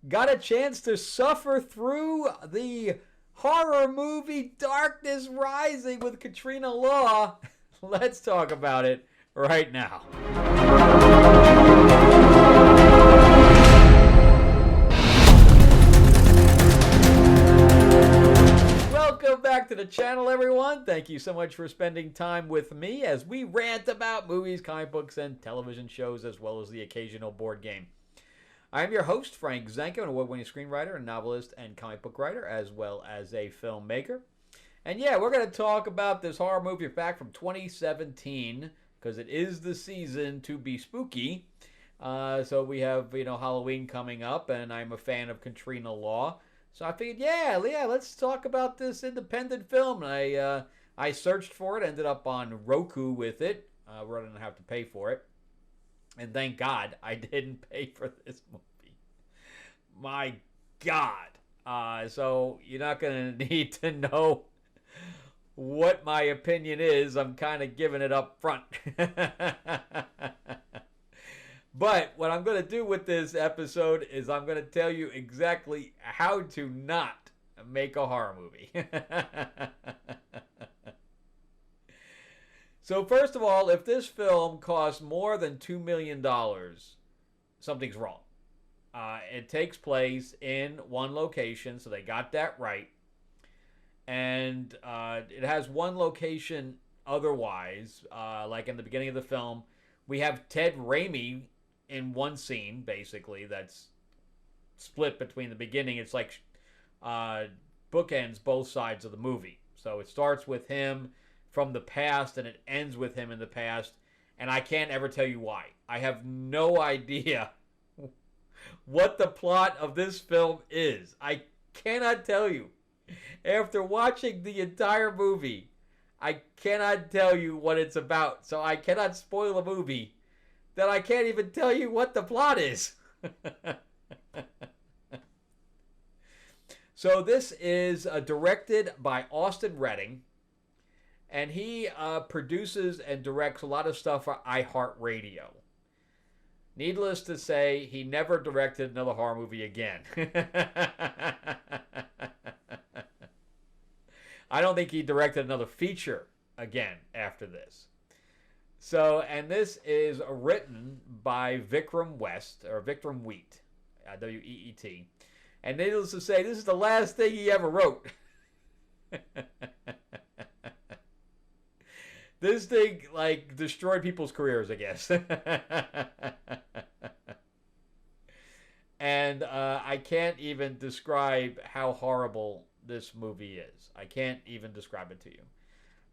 got a chance to suffer through the horror movie Darkness Rising with Katrina Law. Let's talk about it right now. Welcome back to the channel, everyone. Thank you so much for spending time with me as we rant about movies, comic books, and television shows, as well as the occasional board game. I'm your host, Frank Zanko, an award-winning screenwriter, a novelist, and comic book writer, as well as a filmmaker. And yeah, we're going to talk about this horror movie back from 2017, because it is the season to be spooky. So we have, Halloween coming up, and I'm a fan of Katrina Law. So I figured, yeah, let's talk about this independent film. And I searched for it, ended up on Roku with it, rather than have to pay for it. And thank God I didn't pay for this movie. My God. So you're not going to need to know what my opinion is. I'm kind of giving it up front. But what I'm going to do with this episode is I'm going to tell you exactly how to not make a horror movie. So first of all, if this film costs more than $2 million, something's wrong. It takes place in one location, so they got that right. And it has one location otherwise, like in the beginning of the film. We have Ted Raimi in one scene, basically, that's split between the beginning. It's like bookends both sides of the movie. So it starts with him from the past, and it ends with him in the past, and I can't ever tell you why. I have no idea what the plot of this film is. I cannot tell you. After watching the entire movie, I cannot tell you what it's about, so I cannot spoil a movie that I can't even tell you what the plot is. So this is directed by Austin Redding, and he produces and directs a lot of stuff for iHeartRadio. Needless to say, he never directed another horror movie again. I don't think he directed another feature again after this. So, and this is written by Vikram West, or Vikram Wheat, W-E-E-T. And needless to say, this is the last thing he ever wrote. This thing, like, destroyed people's careers, I guess. And I can't even describe how horrible this movie is. I can't even describe it to you.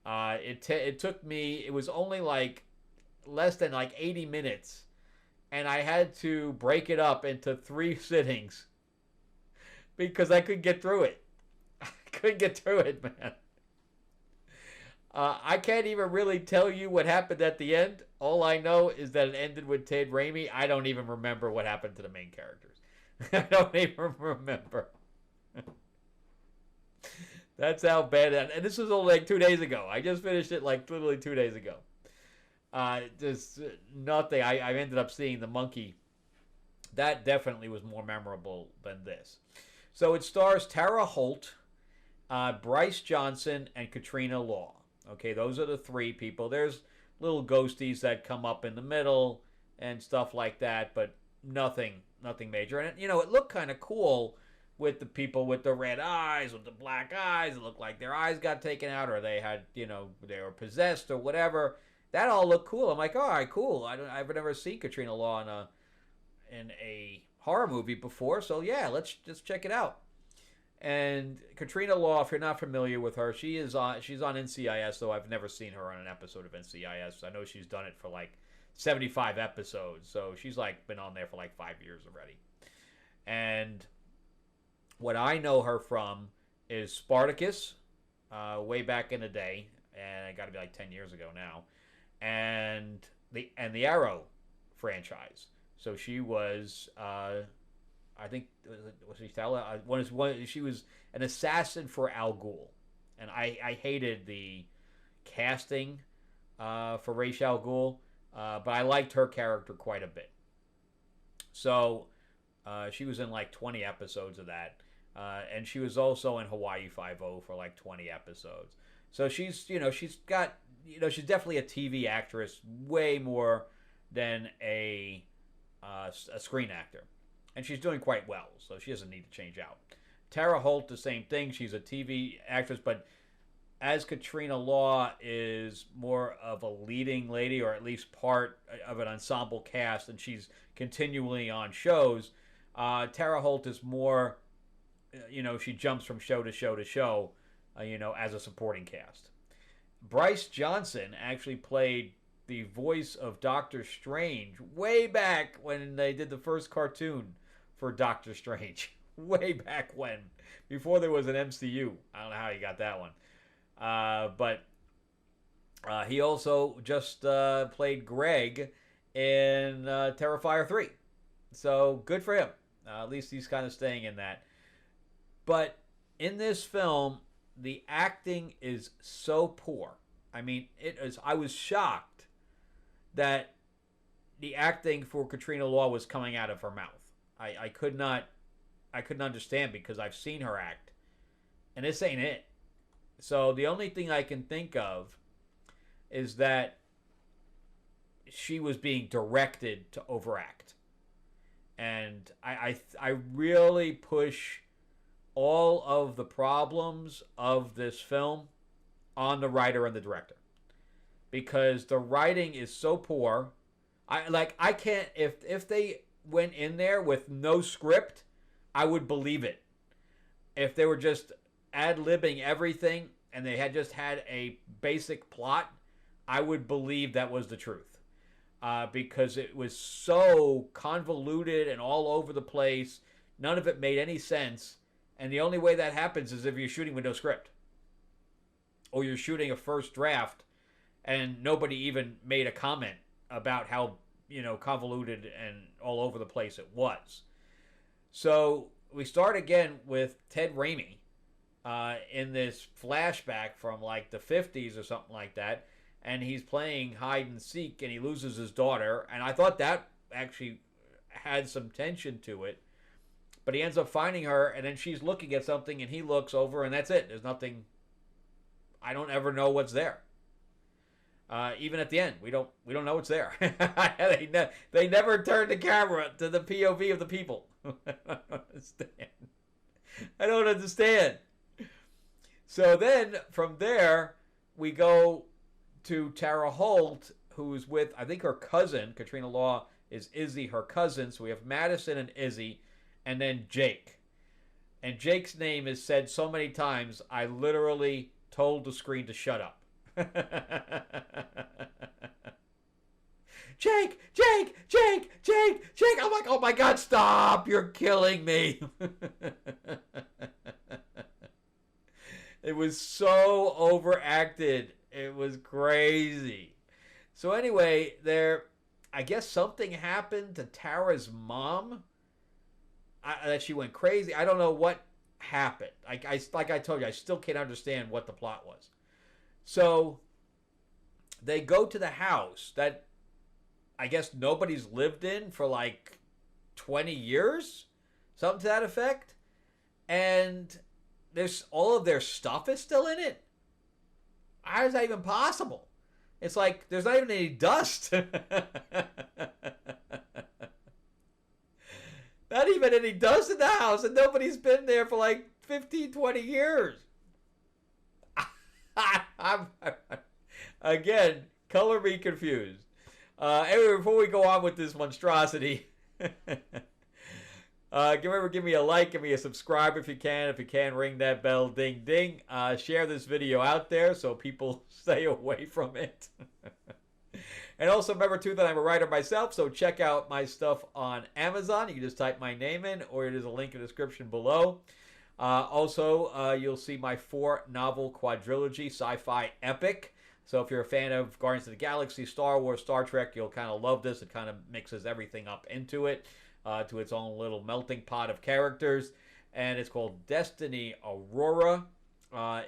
It took me, it was only like less than like 80 minutes. And I had to break it up into 3 sittings. Because I couldn't get through it. I couldn't get through it, man. I can't even really tell you what happened at the end. All I know is that it ended with Ted Raimi. I don't even remember what happened to the main characters. I don't even remember. That's how bad that. And this was only like 2 days ago. I just finished it like literally 2 days ago. Just nothing. I ended up seeing The Monkey. That definitely was more memorable than this. So it stars Tara Holt, Bryce Johnson, and Katrina Law. Okay, those are the 3 people. There's little ghosties that come up in the middle and stuff like that, but nothing major. And, it looked kind of cool with the people with the red eyes, with the black eyes. It looked like their eyes got taken out, or they had, they were possessed or whatever. That all looked cool. I'm like, all right, cool. I've never seen Katrina Law in a horror movie before, so yeah, let's just check it out. And Katrina Law, if you're not familiar with her, she's on NCIS, though I've never seen her on an episode of NCIS. I know she's done it for like 75 episodes, so she's like been on there for like 5 years already. And what I know her from is Spartacus, way back in the day, and it got to be like 10 years ago now, and the Arrow franchise. So she was, I think, was she Stella? She was an assassin for Al Ghul, and I hated the casting for Ra's al Ghul, but I liked her character quite a bit. So She was in like 20 episodes of that. And she was also in Hawaii Five-O for like 20 episodes. So she's, she's got, she's definitely a TV actress, way more than a screen actor. And she's doing quite well, so she doesn't need to change out. Tara Holt, the same thing. She's a TV actress, but as Katrina Law is more of a leading lady, or at least part of an ensemble cast, and she's continually on shows, Tara Holt is more, she jumps from show to show to show, as a supporting cast. Bryce Johnson actually played the voice of Doctor Strange way back when they did the first cartoon for Doctor Strange. Way back when, before there was an MCU. I don't know how he got that one. But he also just played Greg in Terrifier 3. So good for him. At least he's kind of staying in that. But in this film, the acting is so poor. I mean, I was shocked that the acting for Katrina Law was coming out of her mouth. I couldn't understand, because I've seen her act, and this ain't it. So the only thing I can think of is that she was being directed to overact. And I really push all of the problems of this film on the writer and the director, because the writing is so poor. I can't, if they went in there with no script, I would believe it. If they were just ad-libbing everything and they had just had a basic plot, I would believe that was the truth. Because it was so convoluted and all over the place. None of it made any sense. And the only way that happens is if you're shooting with no script. Or you're shooting a first draft and nobody even made a comment about how, convoluted and all over the place it was. So we start again with Ted Raimi in this flashback from like the 50s or something like that. And he's playing hide and seek and he loses his daughter. And I thought that actually had some tension to it. But he ends up finding her, and then she's looking at something and he looks over, and that's it. There's nothing. I don't ever know what's there. Even at the end, we don't know what's there. They never turn the camera to the POV of the people. I don't understand. So then from there we go to Tara Holt, who's with, I think, her cousin. Katrina Law is Izzy, her cousin. So we have Madison and Izzy, and then Jake. And Jake's name is said so many times, I literally told the screen to shut up. Jake, Jake, Jake, Jake, Jake. I'm like, oh my God, stop. You're killing me. It was so overacted. It was crazy. So anyway, I guess something happened to Tara's mom. That she went crazy. I don't know what happened. Like I told you, I still can't understand what the plot was. So they go to the house that I guess nobody's lived in for like 20 years, something to that effect. And there's all of their stuff is still in it. How is that even possible? It's like there's not even any dust. Not even any dust in the house, and nobody's been there for like 15, 20 years. Again, color me confused. Anyway, before we go on with this monstrosity, give me a like, give me a subscribe if you can. If you can, ring that bell, ding, ding. Share this video out there so people stay away from it. And also remember, too, that I'm a writer myself, so check out my stuff on Amazon. You can just type my name in, or there's a link in the description below. Also, you'll see my 4-novel quadrilogy sci-fi epic. So if you're a fan of Guardians of the Galaxy, Star Wars, Star Trek, you'll kind of love this. It kind of mixes everything up into it, to its own little melting pot of characters. And it's called Destiny Aurora.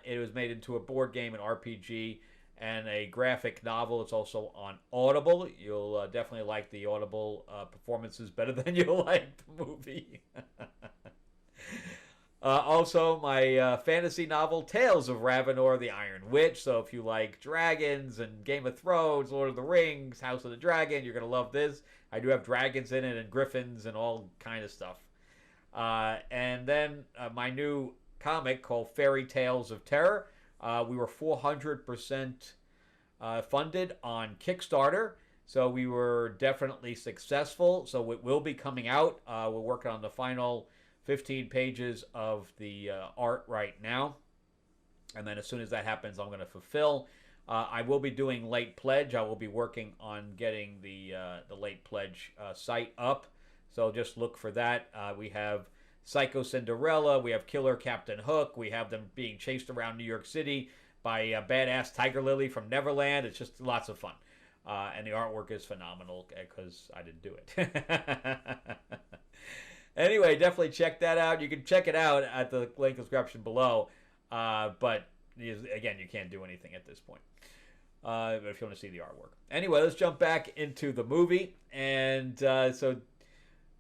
It was made into a board game and RPG. and a graphic novel. It's also on Audible. You'll definitely like the Audible performances better than you'll like the movie. Also, my fantasy novel, Tales of Ravenor the Iron Witch. So if you like dragons and Game of Thrones, Lord of the Rings, House of the Dragon, you're going to love this. I do have dragons in it and griffins and all kind of stuff. And then my new comic called Fairy Tales of Terror. We were 400% funded on Kickstarter. So we were definitely successful. So it will be coming out. We're working on the final 15 pages of the art right now. And then as soon as that happens, I'm going to fulfill. I will be doing late pledge. I will be working on getting the late pledge site up. So just look for that. We have Psycho Cinderella. We have Killer Captain Hook. We have them being chased around New York City by a badass Tiger Lily from Neverland. It's just lots of fun. And the artwork is phenomenal because I didn't do it. Anyway, definitely check that out. You can check it out at the link in the description below. But again, you can't do anything at this point. If you want to see the artwork. Anyway, let's jump back into the movie. And so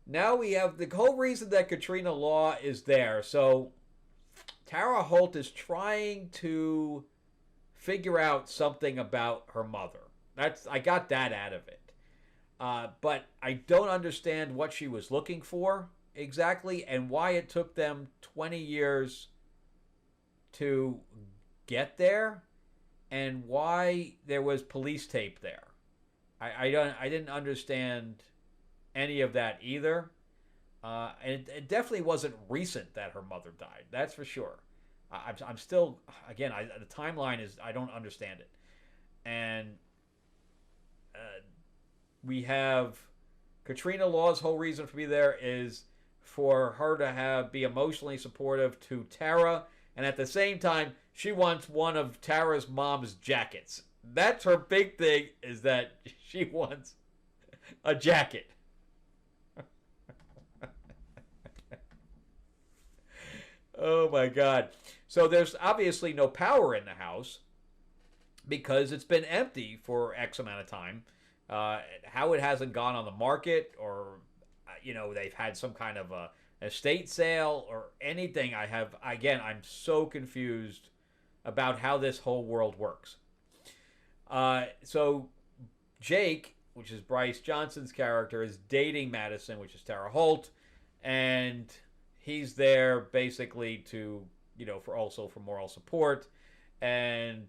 now we have the whole reason that Katrina Law is there. So Tara Holt is trying to figure out something about her mother. I got that out of it. But I don't understand what she was looking for exactly and why it took them 20 years to get there and why there was police tape there. I didn't understand any of that either. And it definitely wasn't recent that her mother died. That's for sure. I'm still, again, the timeline is, I don't understand it. And we have Katrina Law's whole reason for being there is for her to be emotionally supportive to Tara, and at the same time, she wants one of Tara's mom's jackets. That's her big thing, is that she wants a jacket. Oh my God. So there's obviously no power in the house because it's been empty for X amount of time. How it hasn't gone on the market, or they've had some kind of a estate sale or anything. I'm so confused about how this whole world works. So Jake, which is Bryce Johnson's character, is dating Madison, which is Tara Holt, and he's there basically to for moral support. And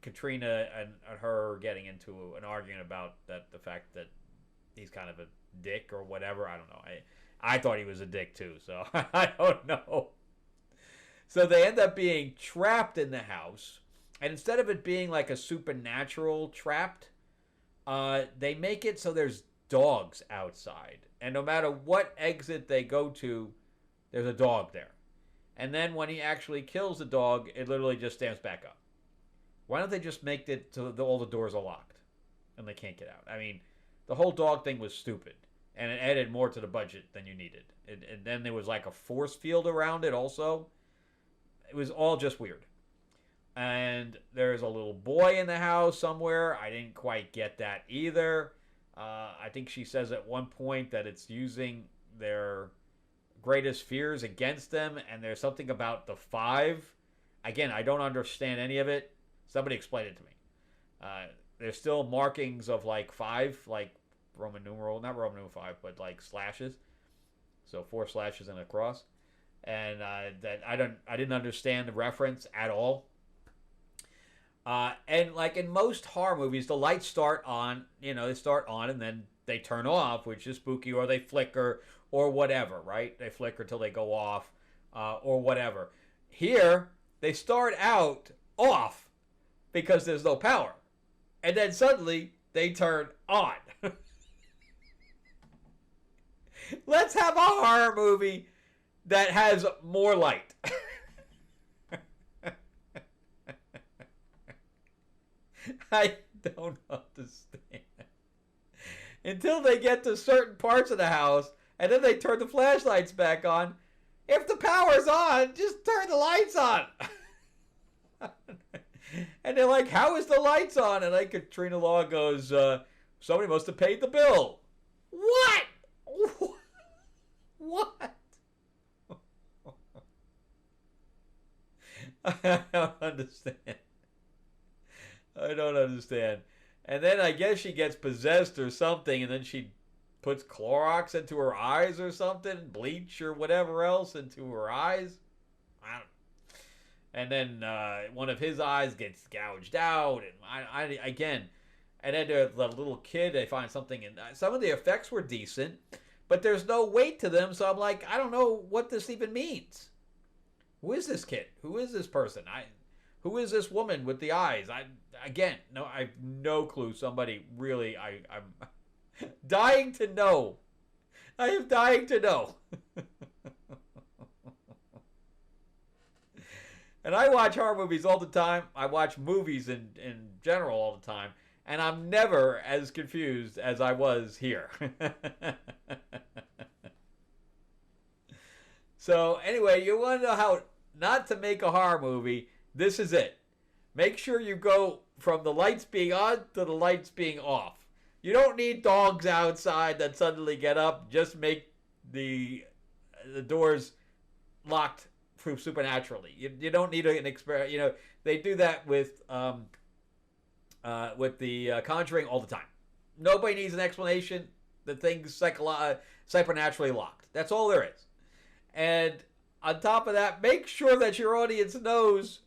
Katrina and her getting into an argument about the fact that he's kind of a dick or whatever. I don't know. I thought he was a dick too, so I don't know. So they end up being trapped in the house, and instead of it being like a supernatural trapped, they make it so there's dogs outside, and no matter what exit they go to, there's a dog there. And then when he actually kills the dog, it literally just stands back up. Why don't they just make it so all the doors are locked and they can't get out? I mean, the whole dog thing was stupid, and it added more to the budget than you needed. And then there was like a force field around it also. It was all just weird. And there's a little boy in the house somewhere. I didn't quite get that either. I think she says at one point that it's using their greatest fears against them, and there's something about the 5. Again, I don't understand any of it. Somebody explain it to me. There's still markings of like 5, like Roman numeral, not Roman numeral 5, but like slashes. So 4 slashes and a cross. And that I didn't understand the reference at all. And like in most horror movies, the lights start on, they start on and then they turn off, which is spooky, or they flicker or whatever, right? They flicker till they go off or whatever. Here, they start out off because there's no power. And then suddenly they turn on. Let's have a horror movie that has more light. I don't understand. Until they get to certain parts of the house, and then they turn the flashlights back on. If the power's on, just turn the lights on. And they're like, how is the lights on? And like Katrina Law goes, somebody must have paid the bill. What? What? I don't understand. I don't understand. And then I guess she gets possessed or something, and then she puts Clorox into her eyes or something, bleach or whatever else into her eyes. I don't know. And then one of his eyes gets gouged out, and I again, and then the little kid, they find something, and some of the effects were decent, but there's no weight to them, so I'm like, I don't know what this even means. Who is this kid? Who is this person? Who is this woman with the eyes? I have no clue. Somebody really, I'm dying to know. I am dying to know. And I watch horror movies all the time. I watch movies in general all the time. And I'm never as confused as I was here. So anyway, you want to know how not to make a horror movie. This is it. Make sure you go from the lights being on to the lights being off. You don't need dogs outside that suddenly get up. Just make the doors locked supernaturally. You don't need an experiment. You know, they do that with the Conjuring all the time. Nobody needs an explanation. The thing's supernaturally locked. That's all there is. And on top of that, make sure that your audience knows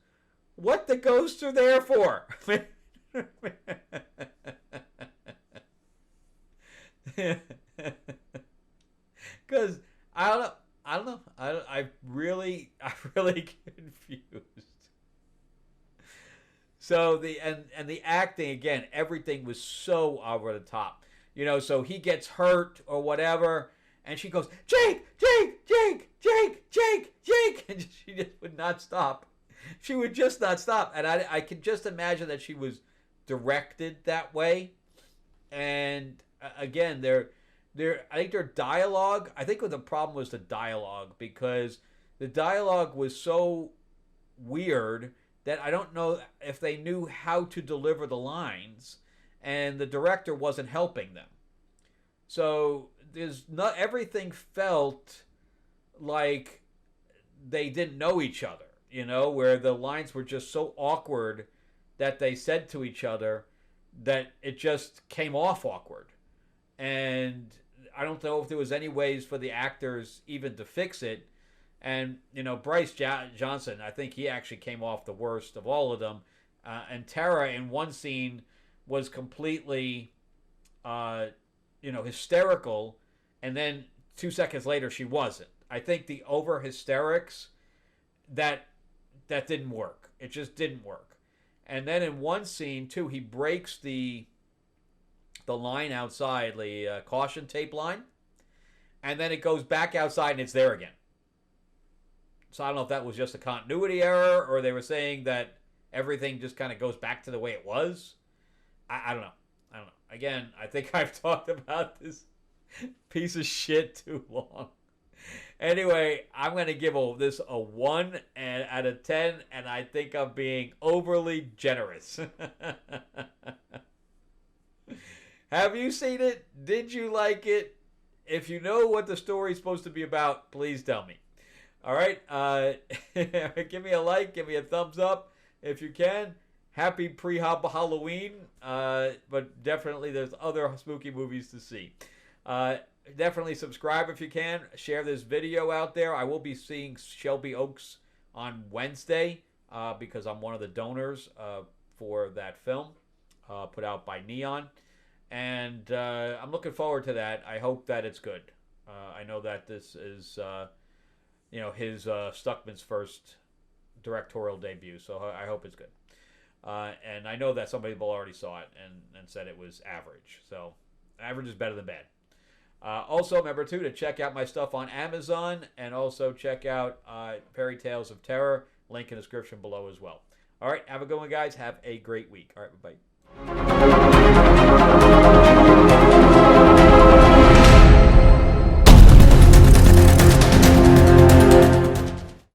what the ghosts are there for. Because I'm really confused. So the acting, again, everything was so over the top. You know, so he gets hurt or whatever, and she goes, Jake, Jake, Jake, Jake, Jake, Jake, and she just would not stop. She would just not stop, and I can just imagine that she was directed that way. And again, I think their dialogue, I think what the problem was the dialogue, because the dialogue was so weird that I don't know if they knew how to deliver the lines, and the director wasn't helping them. So everything felt like they didn't know each other, you know, where the lines were just so awkward that they said to each other that it just came off awkward. And I don't know if there was any ways for the actors even to fix it. And, you know, Bryce Johnson, I think he actually came off the worst of all of them. And Tara, in one scene, was completely, hysterical. And then 2 seconds later, she wasn't. I think the over-hysterics, that didn't work. It just didn't work. And then in one scene, too, he breaks the line outside, the caution tape line. And then it goes back outside and it's there again. So I don't know if that was just a continuity error or they were saying that everything just kind of goes back to the way it was. I don't know. Again, I think I've talked about this piece of shit too long. Anyway, I'm going to give this a 1 out of 10, and I think I'm being overly generous. Have you seen it? Did you like it? If you know what the story's supposed to be about, please tell me. All right, give me a like, give me a thumbs up if you can. Happy pre-Halloween, but definitely there's other spooky movies to see. Definitely subscribe if you can. Share this video out there. I will be seeing Shelby Oaks on Wednesday because I'm one of the donors for that film put out by Neon. And I'm looking forward to that. I hope that it's good. I know that this is, his Stuckman's first directorial debut, so I hope it's good. And I know that some people already saw it and said it was average. So average is better than bad. Also, remember, too, to check out my stuff on Amazon and also check out Fairy Tales of Terror. Link in the description below as well. All right, have a good one, guys. Have a great week. All right, bye-bye.